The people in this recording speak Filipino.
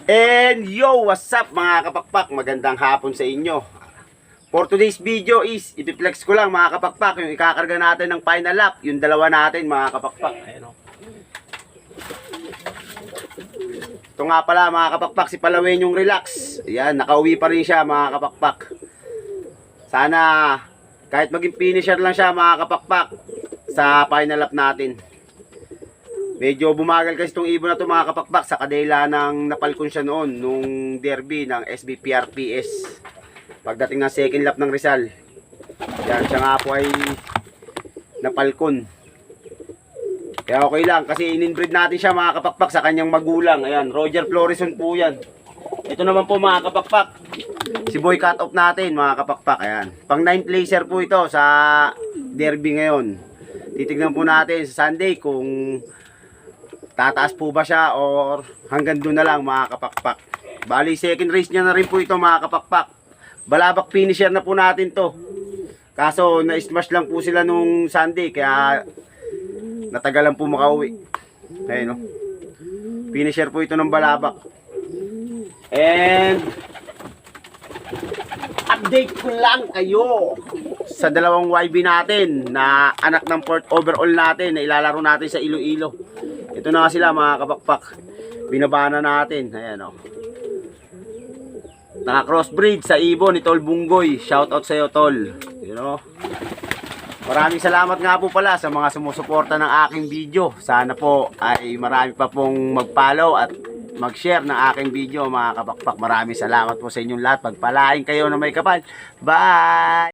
And yo, what's up mga kapakpak? Magandang hapon sa inyo. For today's video is, ipiplex ko lang mga kapakpak, yung ikakarga natin ng final lap, yung dalawa natin mga kapakpak. Ayan o. Ito nga pala mga kapakpak, si Palawen yung relax. Ayan, nakauwi pa rin siya mga kapakpak. Sana, kahit maging finisher lang siya mga kapakpak, sa final lap natin. Medyo bumagal kasi itong ibon na ito mga kapakpak sa kadela ng napalkon siya noon nung derby ng SBPRPS pagdating ng second lap ng Rizal. Yan, siya nga po ay napalkon. Kaya okay lang kasi in-inbreed natin siya mga kapakpak sa kanyang magulang. Ayan, Roger Florison po yan. Ito naman po mga kapakpak, si Boy Cut Off natin mga kapakpak. Ayan, pang 9th placer po ito sa derby ngayon. Titignan po natin sa Sunday kung tataas po ba siya or hanggang doon na lang mga kapakpak. Bali second race niya na rin po ito mga kapakpak. Balabak finisher na po natin to. Kaso na-smash lang po sila nung Sunday kaya natagalan po makauwi. Ayun, no? Finisher po ito ng balabak. And update ko lang kayo sa dalawang YB natin na anak ng port overall natin na ilalaro natin sa Iloilo. Ito na sila mga kapakpak. Binabana natin. Ayan o. Naka-crossbreed sa ibon ni Tol Bunggoy. Shoutout sa iyo Tol. You know? Maraming salamat nga po pala sa mga sumusuporta ng aking video. Sana po ay marami pa pong mag-follow at mag-share ng aking video mga kapakpak. Maraming salamat po sa inyong lahat. Pagpalain kayo na may kapal. Bye!